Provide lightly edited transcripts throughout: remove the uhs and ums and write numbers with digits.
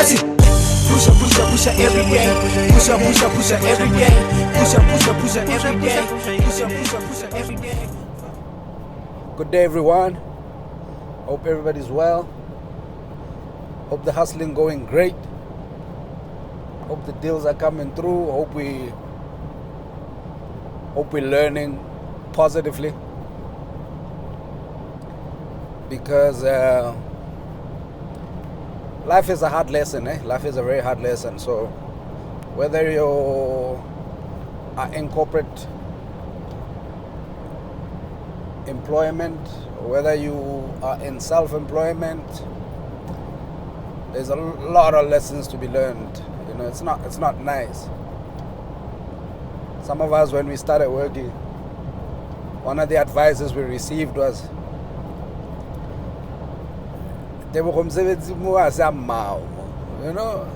What's it? Push up every day. Push up every day. Push up every day. Push up every day. Good day, everyone. Hope everybody's well. Hope the hustling going great. Hope the deals are coming through. Hope we're learning positively, because life is a hard lesson. Life is a very hard lesson. So whether you are in corporate employment, or whether you are in self-employment, there's a lot of lessons to be learned. You know, it's not nice. Some of us, when we started working, one of the advices we received was, you know,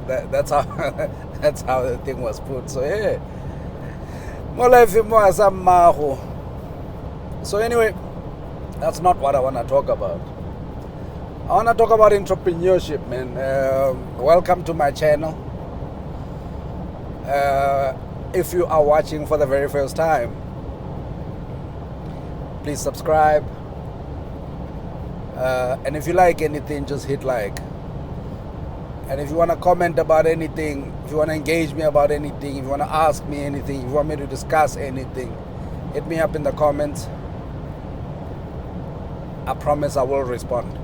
that's how that's how the thing was put. So yeah, more life more. So anyway, that's not what I want to talk about. I want to talk about entrepreneurship, man. Welcome to my channel. If you are watching for the very first time, please subscribe. And if you like anything, just hit like. And if you want to comment about anything, if you want to engage me about anything, if you want to ask me anything, if you want me to discuss anything, hit me up in the comments. I promise I will respond.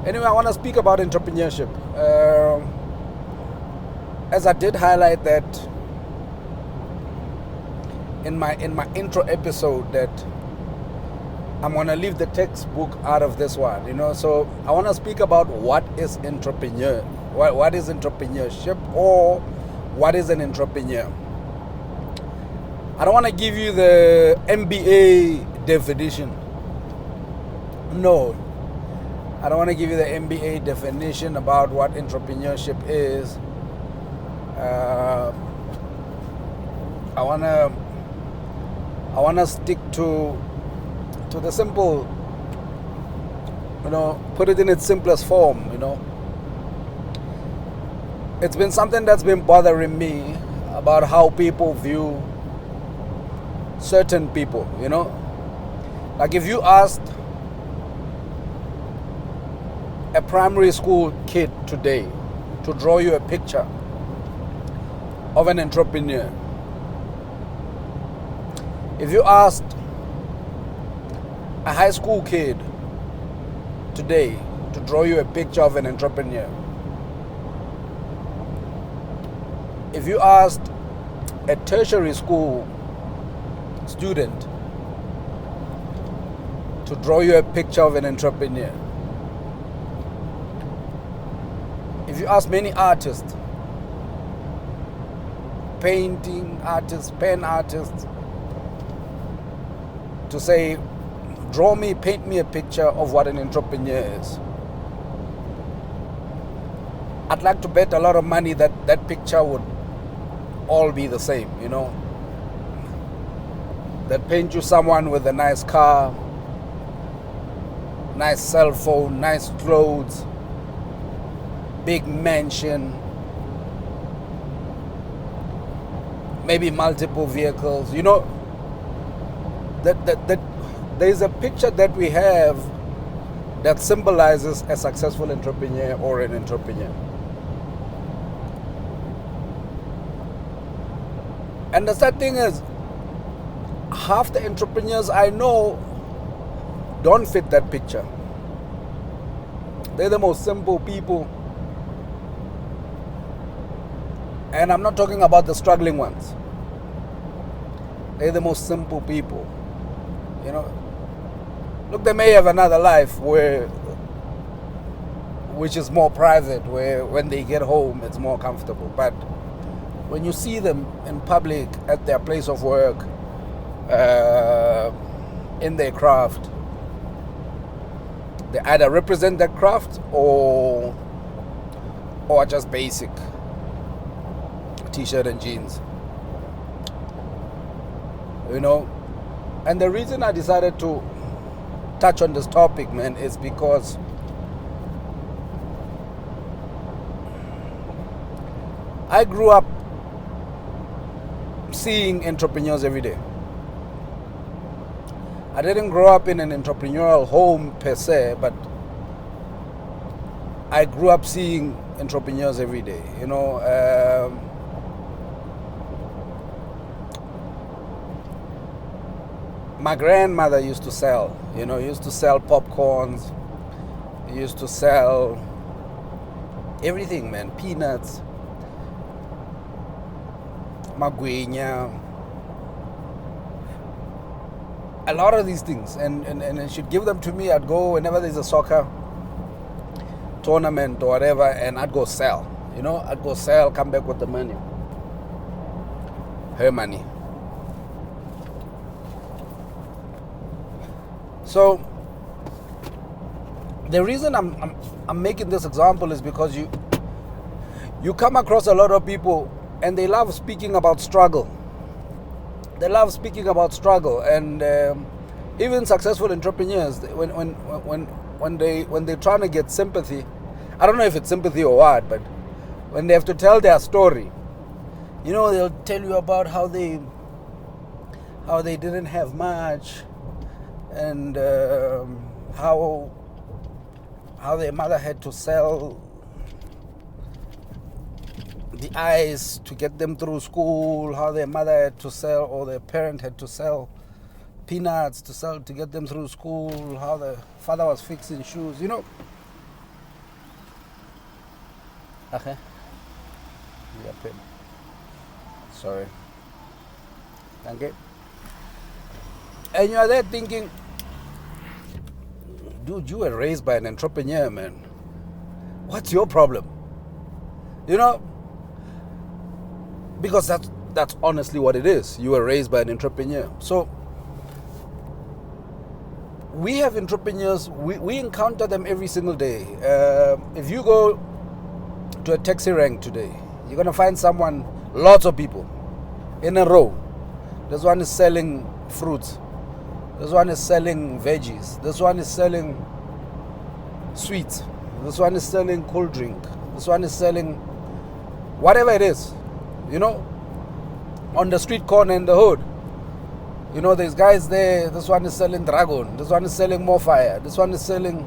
Anyway, I want to speak about entrepreneurship. As I did highlight that in my intro episode, that I'm gonna leave the textbook out of this one, you know. So I want to speak about what is entrepreneur, what is entrepreneurship, or what is an entrepreneur. I don't want to give you the MBA definition. No, I don't want to give you the MBA definition about what entrepreneurship is. I wanna stick to the simple, you know, put it in its simplest form, you know. It's been something that's been bothering me about how people view certain people, you know. Like if you asked a primary school kid today to draw you a picture of an entrepreneur, if you asked a high school kid today to draw you a picture of an entrepreneur, if you asked a tertiary school student to draw you a picture of an entrepreneur, if you ask many artists, painting artists, pen artists, to say, paint me a picture of what an entrepreneur is, I'd like to bet a lot of money that that picture would all be the same, you know. That paint you someone with a nice car, nice cell phone, nice clothes, big mansion, maybe multiple vehicles, you know. That there's a picture that we have that symbolizes a successful entrepreneur or an entrepreneur. And the sad thing is, half the entrepreneurs I know don't fit that picture. They're the most simple people. And I'm not talking about the struggling ones. They're the most simple people. You know, look, they may have another life which is more private, where when they get home it's more comfortable. But when you see them in public at their place of work, in their craft, they either represent that craft or just basic t-shirt and jeans, you know. And the reason I decided to touch on this topic, man, is because I grew up seeing entrepreneurs every day. I didn't grow up in an entrepreneurial home per se, but I grew up seeing entrepreneurs every day. You know, my grandmother used to sell. You know, used to sell popcorns. Used to sell everything, man. Peanuts, magwenya, a lot of these things, and she'd give them to me. I'd go whenever there's a soccer tournament or whatever, and I'd go sell. You know, I'd go sell, come back with the money, her money. So the reason I'm making this example is because you come across a lot of people and they love speaking about struggle. They love speaking about struggle, and even successful entrepreneurs, when they're trying to get sympathy, I don't know if it's sympathy or what, but when they have to tell their story, you know, they'll tell you about how they didn't have much, and how their mother had to sell the ice to get them through school, how their mother had to sell, or their parent had to sell peanuts to get them through school, how the father was fixing shoes, you know. Okay. Yeah, pen. Sorry. Thank you. And you are there thinking, dude, you were raised by an entrepreneur, man. What's your problem? You know? Because that's honestly what it is. You were raised by an entrepreneur. So we have entrepreneurs, we encounter them every single day. If you go to a taxi rank today, you're going to find someone, lots of people, in a row. This one is selling fruits. This one is selling veggies. This one is selling sweets. This one is selling cold drink. This one is selling whatever it is. You know, on the street corner in the hood, you know, there's guys there. This one is selling Dragon. This one is selling More Fire. This one is selling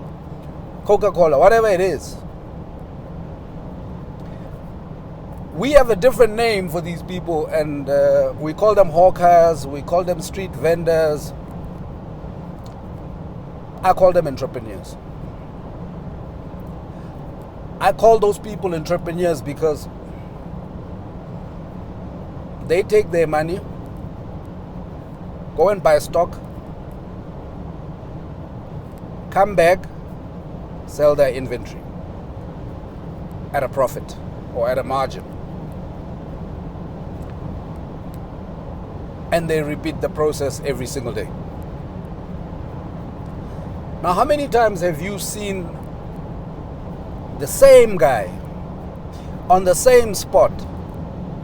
Coca-Cola, whatever it is. We have a different name for these people, and we call them hawkers, we call them street vendors. I call them entrepreneurs. I call those people entrepreneurs because they take their money, go and buy stock, come back, sell their inventory at a profit or at a margin. And they repeat the process every single day. Now, how many times have you seen the same guy on the same spot,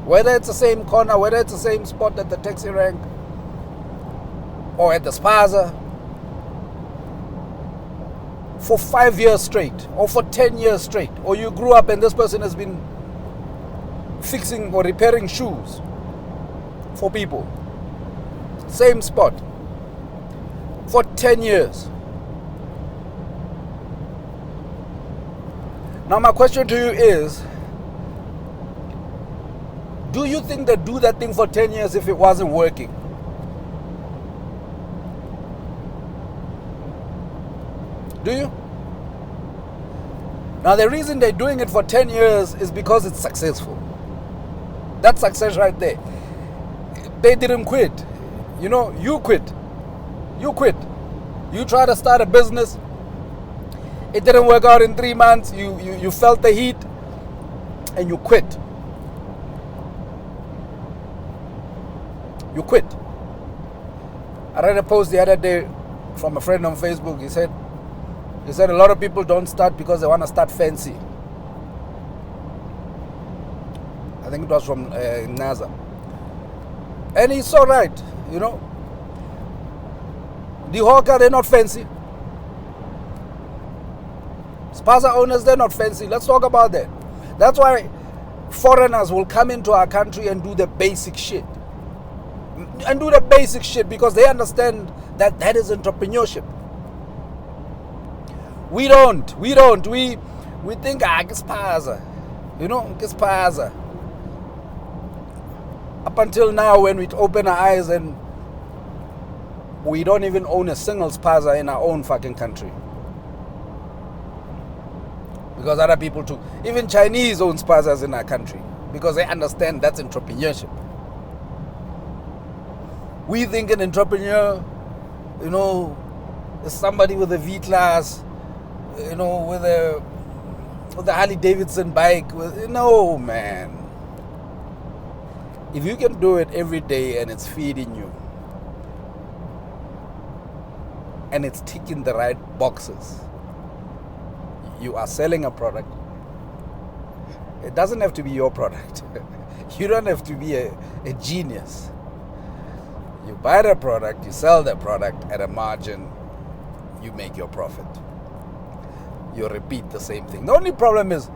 whether it's the same corner, whether it's the same spot at the taxi rank or at the spaza, for 5 years straight or for 10 years straight, or you grew up and this person has been fixing or repairing shoes for people, same spot for 10 years. Now my question to you is, do you think they'd do that thing for 10 years if it wasn't working? Do you? Now the reason they're doing it for 10 years is because it's successful. That's success right there. They didn't quit. You know, you quit. You quit. You try to start a business. It didn't work out in 3 months. You felt the heat and you quit. You quit. I read a post the other day from a friend on Facebook. He said a lot of people don't start because they want to start fancy. I think it was from NASA. And he's so right, you know. The hawker, they're not fancy. Spaza owners, they're not fancy. Let's talk about that. That's why foreigners will come into our country and do the basic shit. And do the basic shit because they understand that that is entrepreneurship. We don't. We think, gispaza. You know, gispaza. Up until now, when we open our eyes and we don't even own a single spaza in our own fucking country. Because other people too. Even Chinese own spazas in our country. Because they understand that's entrepreneurship. We think an entrepreneur, you know, is somebody with a V-Class, you know, with a Harley Davidson bike. No, man. If you can do it every day and it's feeding you, and it's ticking the right boxes, you are selling a product. It doesn't have to be your product. You don't have to be a genius. You buy the product, you sell the product at a margin, you make your profit. You repeat the same thing. The only problem is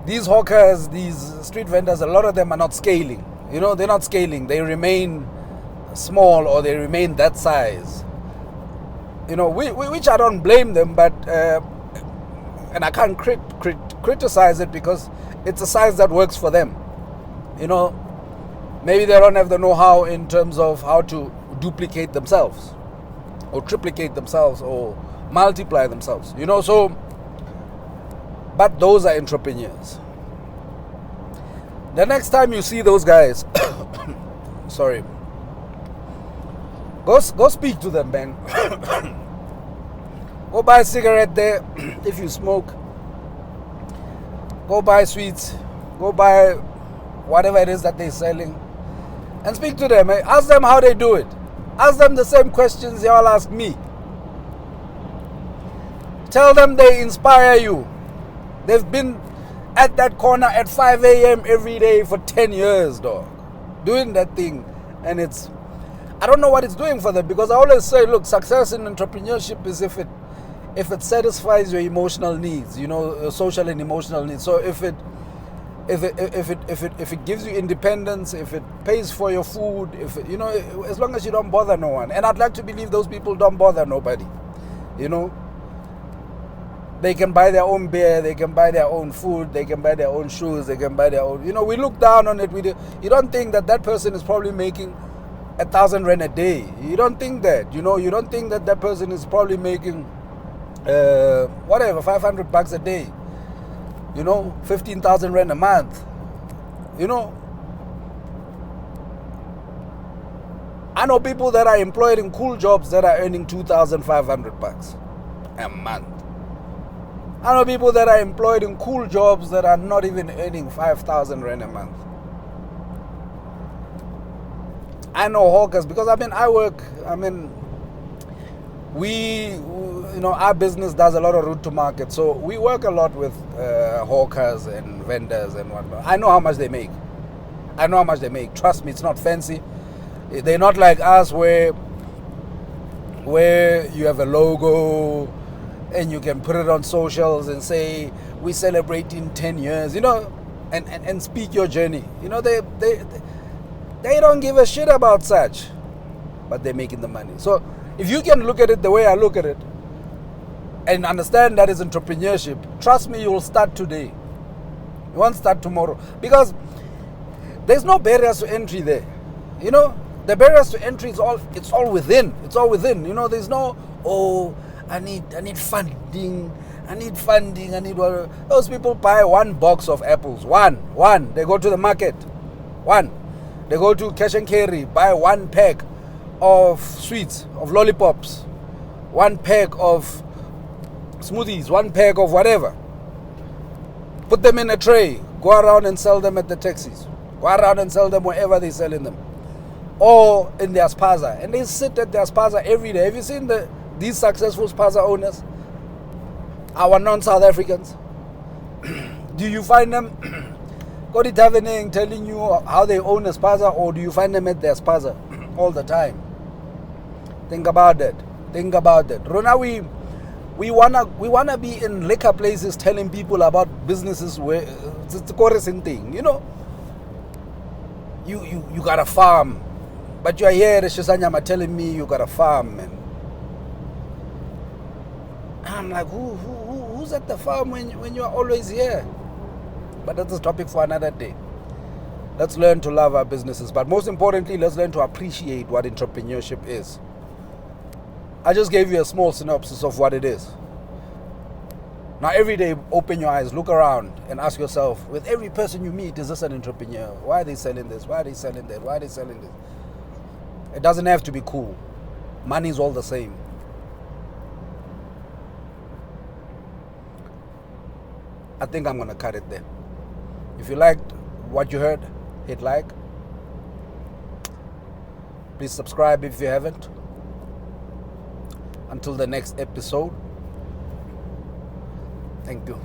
these hawkers, these street vendors, a lot of them are not scaling. You know, they're not scaling. They remain small or they remain that size. You know, which I don't blame them, but and I can't criticize it because it's a size that works for them. You know, maybe they don't have the know-how in terms of how to duplicate themselves or triplicate themselves or multiply themselves. You know, so, but those are entrepreneurs. The next time you see those guys, sorry, go speak to them, man. Go buy a cigarette there if you smoke. Go buy sweets. Go buy whatever it is that they're selling. And speak to them. Ask them how they do it. Ask them the same questions y'all ask me. Tell them they inspire you. They've been at that corner at 5 a.m. every day for 10 years, dog. Doing that thing. And I don't know what it's doing for them, because I always say, look, success in entrepreneurship is if it satisfies your emotional needs, you know, your social and emotional needs. So if it gives you independence, if it pays for your food, you know, as long as you don't bother no one. And I'd like to believe those people don't bother nobody. You know, they can buy their own beer, they can buy their own food, they can buy their own shoes, they can buy their own, you know, we look down on it. You don't think that person is probably making 1,000 rand a day. You don't think that, you know, you don't think that person is probably making whatever, 500 bucks a day, you know, 15,000 rand a month, you know. I know people that are employed in cool jobs that are earning 2,500 bucks a month. I know people that are employed in cool jobs that are not even earning 5,000 rand a month. I know hawkers because you know, our business does a lot of route to market. So we work a lot with hawkers and vendors and whatnot. I know how much they make. Trust me, it's not fancy. They're not like us where you have a logo and you can put it on socials and say, we're celebrating 10 years, you know, and speak your journey. You know, they don't give a shit about such, but they're making the money. So if you can look at it the way I look at it and understand that is entrepreneurship, trust me, you will start today. You won't start tomorrow, because there's no barriers to entry there. You know, the barriers to entry it's all within. It's all within. You know, there's no, I need funding. I need whatever. Those people buy one box of apples. One. They go to the market. One. They go to cash and carry, buy one pack of sweets, of lollipops, one pack of smoothies, one pack of whatever. Put them in a tray, go around and sell them at the taxis. Go around and sell them wherever they're selling them. Or in their spaza. And they sit at their spaza every day. Have you seen these successful spaza owners? Our non-South Africans? Do you find them Cody Tavening telling you how they own a spaza, or do you find them at their spaza all the time? Think about that. Rona, We wanna be in liquor places telling people about businesses where it's the chorus thing, you know. You got a farm, but you are here, Shisanyama, telling me you got a farm, man. I'm like, who's at the farm when you are always here? But that's a topic for another day. Let's learn to love our businesses, but most importantly, let's learn to appreciate what entrepreneurship is. I just gave you a small synopsis of what it is. Now every day, open your eyes, look around, and ask yourself, with every person you meet, is this an entrepreneur? Why are they selling this? Why are they selling that? Why are they selling this? It doesn't have to be cool. Money is all the same. I think I'm going to cut it there. If you liked what you heard, hit like. Please subscribe if you haven't. Until the next episode. Thank you.